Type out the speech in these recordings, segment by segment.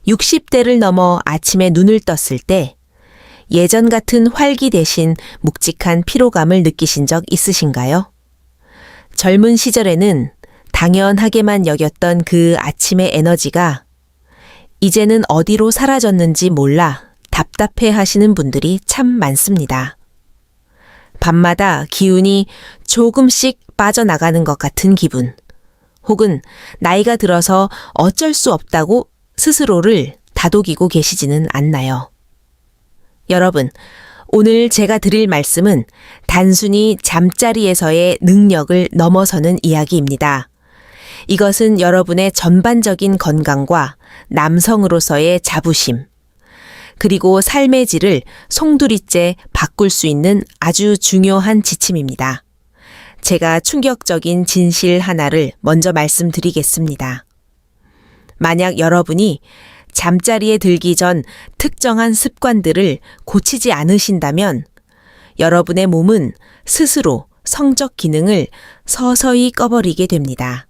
60대를 넘어 아침에 눈을 떴을 때 예전 같은 활기 대신 묵직한 피로감을 느끼신 적 있으신가요? 젊은 시절에는 당연하게만 여겼던 그 아침의 에너지가 이제는 어디로 사라졌는지 몰라 답답해 하시는 분들이 참 많습니다. 밤마다 기운이 조금씩 빠져나가는 것 같은 기분, 혹은 나이가 들어서 어쩔 수 없다고 스스로를 다독이고 계시지는 않나요? 여러분, 오늘 제가 드릴 말씀은 단순히 잠자리에서의 능력을 넘어서는 이야기입니다. 이것은 여러분의 전반적인 건강과 남성으로서의 자부심, 그리고 삶의 질을 송두리째 바꿀 수 있는 아주 중요한 지침입니다. 제가 충격적인 진실 하나를 먼저 말씀드리겠습니다. 만약 여러분이 잠자리에 들기 전 특정한 습관들을 고치지 않으신다면 여러분의 몸은 스스로 성적 기능을 서서히 꺼버리게 됩니다.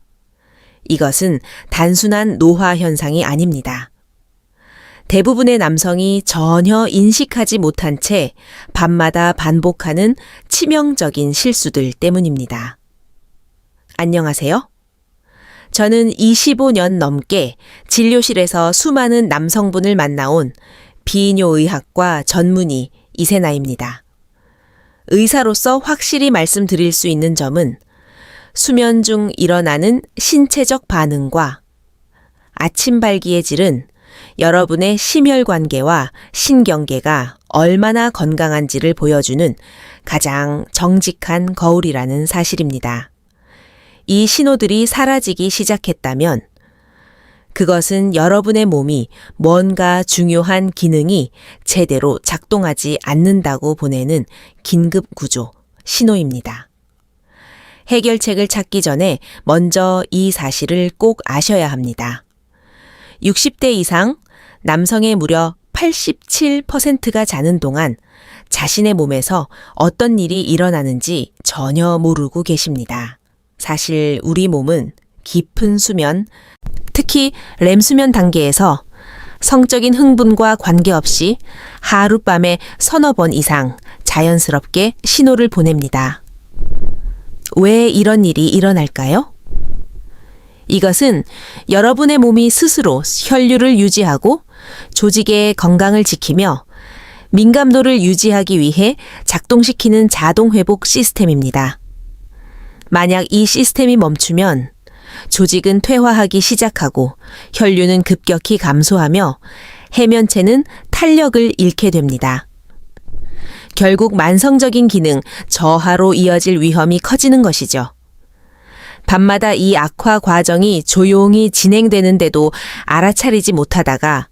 이것은 단순한 노화 현상이 아닙니다. 대부분의 남성이 전혀 인식하지 못한 채 밤마다 반복하는 치명적인 실수들 때문입니다. 안녕하세요. 저는 25년 넘게 진료실에서 수많은 남성분을 만나온 비뇨의학과 전문의 이세나입니다. 의사로서 확실히 말씀드릴 수 있는 점은 수면 중 일어나는 신체적 반응과 아침 발기의 질은 여러분의 심혈관계와 신경계가 얼마나 건강한지를 보여주는 가장 정직한 거울이라는 사실입니다. 이 신호들이 사라지기 시작했다면 그것은 여러분의 몸이 뭔가 중요한 기능이 제대로 작동하지 않는다고 보내는 긴급 구조, 신호입니다. 해결책을 찾기 전에 먼저 이 사실을 꼭 아셔야 합니다. 60대 이상 남성의 무려 87%가 자는 동안 자신의 몸에서 어떤 일이 일어나는지 전혀 모르고 계십니다. 사실 우리 몸은 깊은 수면, 특히 렘수면 단계에서 성적인 흥분과 관계없이 하룻밤에 서너 번 이상 자연스럽게 신호를 보냅니다. 왜 이런 일이 일어날까요? 이것은 여러분의 몸이 스스로 혈류를 유지하고 조직의 건강을 지키며 민감도를 유지하기 위해 작동시키는 자동회복 시스템입니다. 만약 이 시스템이 멈추면 조직은 퇴화하기 시작하고 혈류는 급격히 감소하며 해면체는 탄력을 잃게 됩니다. 결국 만성적인 기능 저하로 이어질 위험이 커지는 것이죠. 밤마다 이 악화 과정이 조용히 진행되는데도 알아차리지 못하다가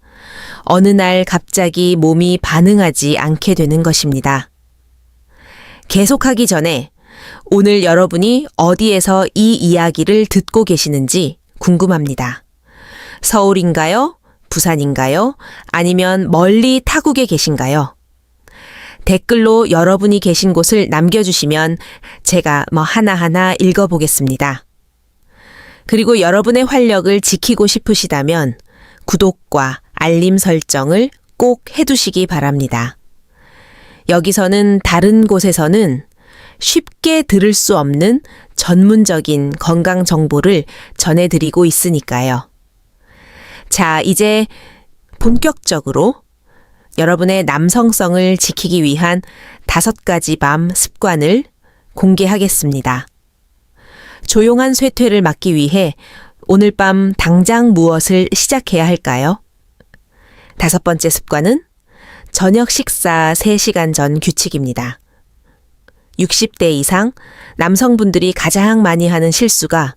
어느 날 갑자기 몸이 반응하지 않게 되는 것입니다. 계속하기 전에 오늘 여러분이 어디에서 이 이야기를 듣고 계시는지 궁금합니다. 서울인가요? 부산인가요? 아니면 멀리 타국에 계신가요? 댓글로 여러분이 계신 곳을 남겨주시면 제가 하나하나 읽어보겠습니다. 그리고 여러분의 활력을 지키고 싶으시다면 구독과 알림 설정을 꼭 해두시기 바랍니다. 여기서는 다른 곳에서는 쉽게 들을 수 없는 전문적인 건강 정보를 전해드리고 있으니까요. 자, 이제 본격적으로 여러분의 남성성을 지키기 위한 5가지 밤 습관을 공개하겠습니다. 조용한 쇠퇴를 막기 위해 오늘 밤 당장 무엇을 시작해야 할까요? 5번째 습관은 저녁 식사 3시간 전 규칙입니다. 60대 이상 남성분들이 가장 많이 하는 실수가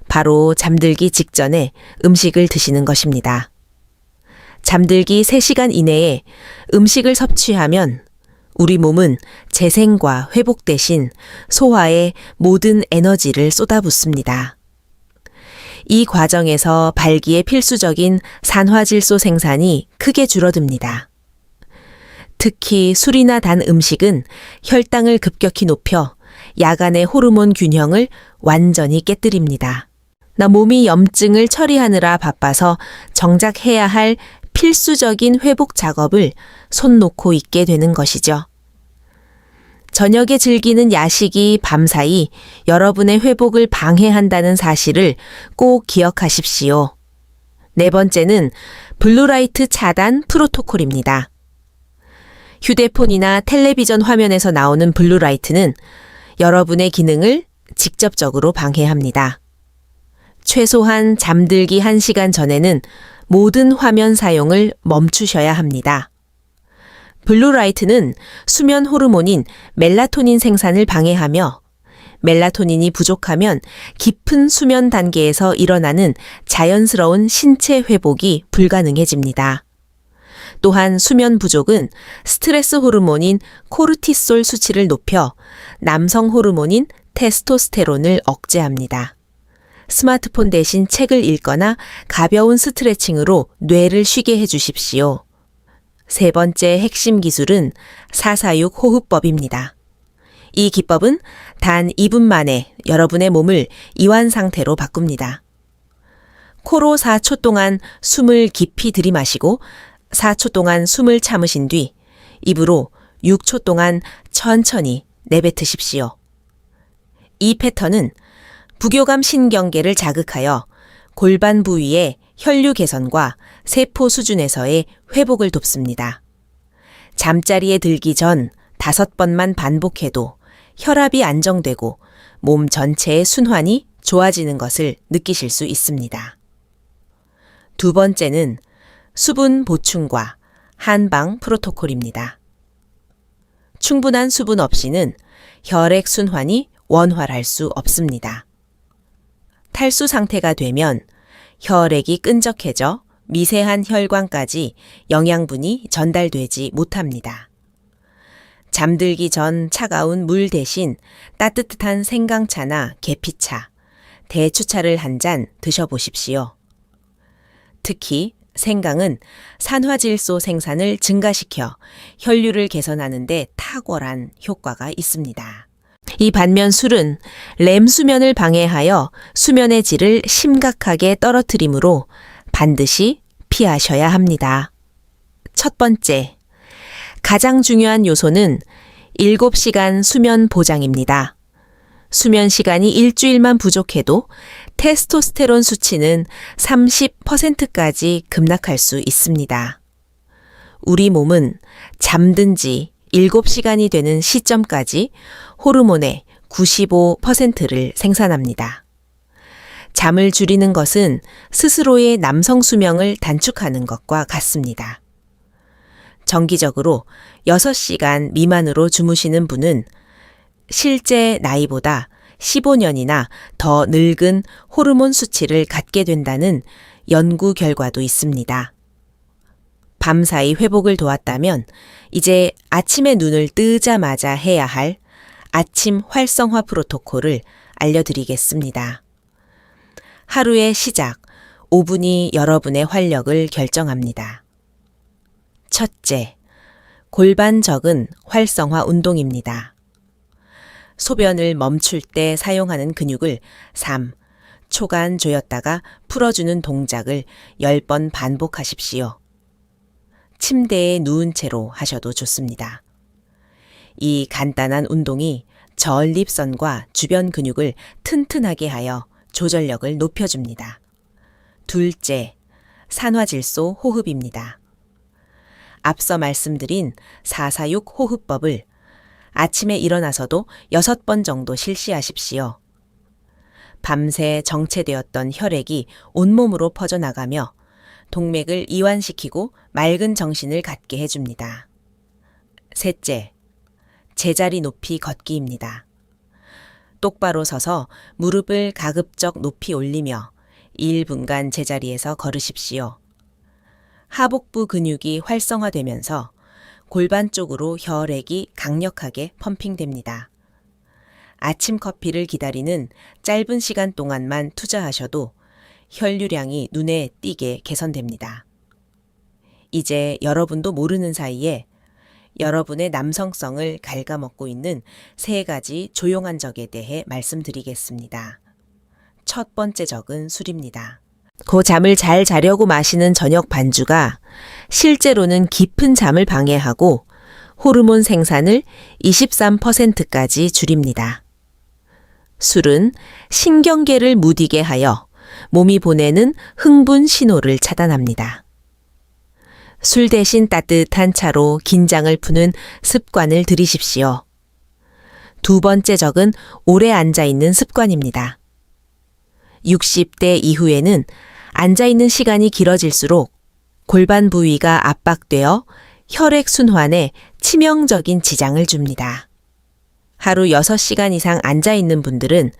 바로 잠들기 직전에 음식을 드시는 것입니다. 잠들기 3시간 이내에 음식을 섭취하면 우리 몸은 재생과 회복 대신 소화에 모든 에너지를 쏟아붓습니다. 이 과정에서 발기의 필수적인 산화질소 생산이 크게 줄어듭니다. 특히 술이나 단 음식은 혈당을 급격히 높여 야간의 호르몬 균형을 완전히 깨뜨립니다. 나 몸이 염증을 처리하느라 바빠서 정작 해야 할 필수적인 회복 작업을 손 놓고 있게 되는 것이죠. 저녁에 즐기는 야식이 밤사이 여러분의 회복을 방해한다는 사실을 꼭 기억하십시오. 네 번째는 블루라이트 차단 프로토콜입니다. 휴대폰이나 텔레비전 화면에서 나오는 블루라이트는 여러분의 기능을 직접적으로 방해합니다. 최소한 잠들기 1시간 전에는 모든 화면 사용을 멈추셔야 합니다. 블루라이트는 수면 호르몬인 멜라토닌 생산을 방해하며 멜라토닌이 부족하면 깊은 수면 단계에서 일어나는 자연스러운 신체 회복이 불가능해집니다. 또한 수면 부족은 스트레스 호르몬인 코르티솔 수치를 높여 남성 호르몬인 테스토스테론을 억제합니다. 스마트폰 대신 책을 읽거나 가벼운 스트레칭으로 뇌를 쉬게 해주십시오. 세 번째 핵심 기술은 446 호흡법입니다. 이 기법은 단 2분 만에 여러분의 몸을 이완 상태로 바꿉니다. 코로 4초 동안 숨을 깊이 들이마시고 4초 동안 숨을 참으신 뒤 입으로 6초 동안 천천히 내뱉으십시오. 이 패턴은 부교감 신경계를 자극하여 골반 부위의 혈류 개선과 세포 수준에서의 회복을 돕습니다. 잠자리에 들기 전 5번만 반복해도 혈압이 안정되고 몸 전체의 순환이 좋아지는 것을 느끼실 수 있습니다. 두 번째는 수분 보충과 한방 프로토콜입니다. 충분한 수분 없이는 혈액 순환이 원활할 수 없습니다. 탈수 상태가 되면 혈액이 끈적해져 미세한 혈관까지 영양분이 전달되지 못합니다. 잠들기 전 차가운 물 대신 따뜻한 생강차나 계피차, 대추차를 한 잔 드셔보십시오. 특히 생강은 산화질소 생산을 증가시켜 혈류를 개선하는 데 탁월한 효과가 있습니다. 이 반면 술은 렘 수면을 방해하여 수면의 질을 심각하게 떨어뜨리므로 반드시 피하셔야 합니다. 첫 번째, 가장 중요한 요소는 7시간 수면 보장입니다. 수면 시간이 일주일만 부족해도 테스토스테론 수치는 30%까지 급락할 수 있습니다. 우리 몸은 잠든 지 7시간이 되는 시점까지 호르몬의 95%를 생산합니다. 잠을 줄이는 것은 스스로의 남성 수명을 단축하는 것과 같습니다. 정기적으로 6시간 미만으로 주무시는 분은 실제 나이보다 15년이나 더 늙은 호르몬 수치를 갖게 된다는 연구 결과도 있습니다. 밤사이 회복을 도왔다면 이제 아침에 눈을 뜨자마자 해야 할 아침 활성화 프로토콜을 알려드리겠습니다. 하루의 시작 5분이 여러분의 활력을 결정합니다. 첫째, 골반 적은 활성화 운동입니다. 소변을 멈출 때 사용하는 근육을 3초간 조였다가 풀어주는 동작을 10번 반복하십시오. 침대에 누운 채로 하셔도 좋습니다. 이 간단한 운동이 저언립선과 주변 근육을 튼튼하게 하여 조절력을 높여줍니다. 둘째, 산화질소 호흡입니다. 앞서 말씀드린 446 호흡법을 아침에 일어나서도 6번 정도 실시하십시오. 밤새 정체되었던 혈액이 온몸으로 퍼져나가며 동맥을 이완시키고 맑은 정신을 갖게 해줍니다. 셋째, 제자리 높이 걷기입니다. 똑바로 서서 무릎을 가급적 높이 올리며 1분간 제자리에서 걸으십시오. 하복부 근육이 활성화되면서 골반 쪽으로 혈액이 강력하게 펌핑됩니다. 아침 커피를 기다리는 짧은 시간 동안만 투자하셔도 혈류량이 눈에 띄게 개선됩니다. 이제 여러분도 모르는 사이에 여러분의 남성성을 갉아먹고 있는 3가지 조용한 적에 대해 말씀드리겠습니다. 첫 번째 적은 술입니다. 그 잠을 잘 자려고 마시는 저녁 반주가 실제로는 깊은 잠을 방해하고 호르몬 생산을 23%까지 줄입니다. 술은 신경계를 무디게 하여 몸이 보내는 흥분 신호를 차단합니다. 술 대신 따뜻한 차로 긴장을 푸는 습관을 들이십시오. 두 번째 적은 오래 앉아있는 습관입니다. 60대 이후에는 앉아있는 시간이 길어질수록 골반 부위가 압박되어 혈액순환에 치명적인 지장을 줍니다. 하루 6시간 이상 앉아있는 분들은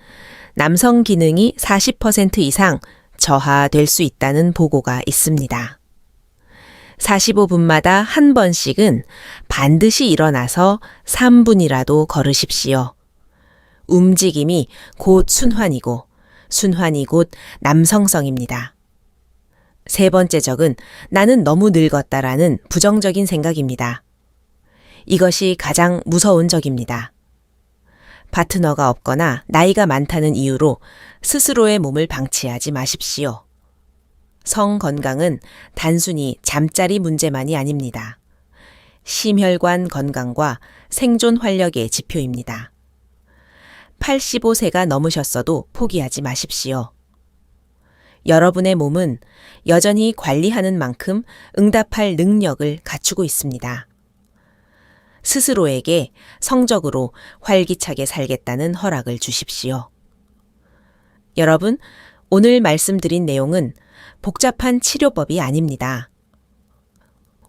남성 기능이 40% 이상 저하될 수 있다는 보고가 있습니다. 45분마다 한 번씩은 반드시 일어나서 3분이라도 걸으십시오. 움직임이 곧 순환이고 순환이 곧 남성성입니다. 세 번째 적은 나는 너무 늙었다라는 부정적인 생각입니다. 이것이 가장 무서운 적입니다. 파트너가 없거나 나이가 많다는 이유로 스스로의 몸을 방치하지 마십시오. 성 건강은 단순히 잠자리 문제만이 아닙니다. 심혈관 건강과 생존 활력의 지표입니다. 85세가 넘으셨어도 포기하지 마십시오. 여러분의 몸은 여전히 관리하는 만큼 응답할 능력을 갖추고 있습니다. 스스로에게 성적으로 활기차게 살겠다는 허락을 주십시오. 여러분, 오늘 말씀드린 내용은 복잡한 치료법이 아닙니다.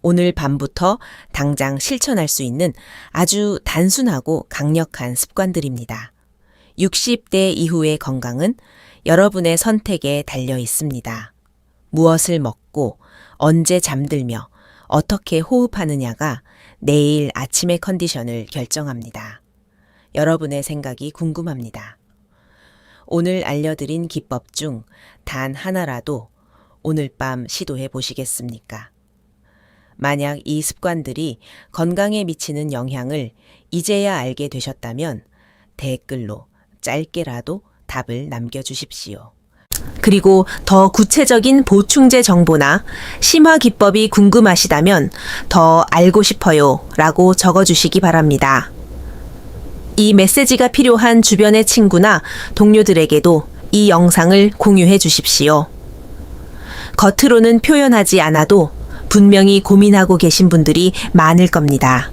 오늘 밤부터 당장 실천할 수 있는 아주 단순하고 강력한 습관들입니다. 60대 이후의 건강은 여러분의 선택에 달려 있습니다. 무엇을 먹고 언제 잠들며 어떻게 호흡하느냐가 내일 아침의 컨디션을 결정합니다. 여러분의 생각이 궁금합니다. 오늘 알려드린 기법 중 단 하나라도 오늘 밤 시도해 보시겠습니까? 만약 이 습관들이 건강에 미치는 영향을 이제야 알게 되셨다면 댓글로 짧게라도 답을 남겨주십시오. 그리고 더 구체적인 보충제 정보나 심화 기법이 궁금하시다면 더 알고 싶어요 라고 적어주시기 바랍니다. 이 메시지가 필요한 주변의 친구나 동료들에게도 이 영상을 공유해 주십시오. 겉으로는 표현하지 않아도 분명히 고민하고 계신 분들이 많을 겁니다.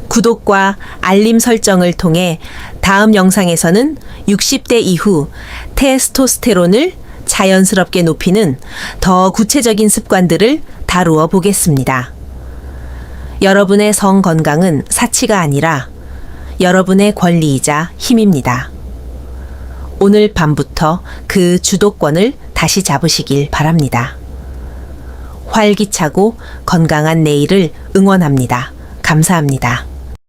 구독과 알림 설정을 통해 다음 영상에서는 60대 이후 테스토스테론을 자연스럽게 높이는 더 구체적인 습관들을 다루어 보겠습니다. 여러분의 성 건강은 사치가 아니라 여러분의 권리이자 힘입니다. 오늘 밤부터 그 주도권을 다시 잡으시길 바랍니다. 활기차고 건강한 내일을 응원합니다. 감사합니다.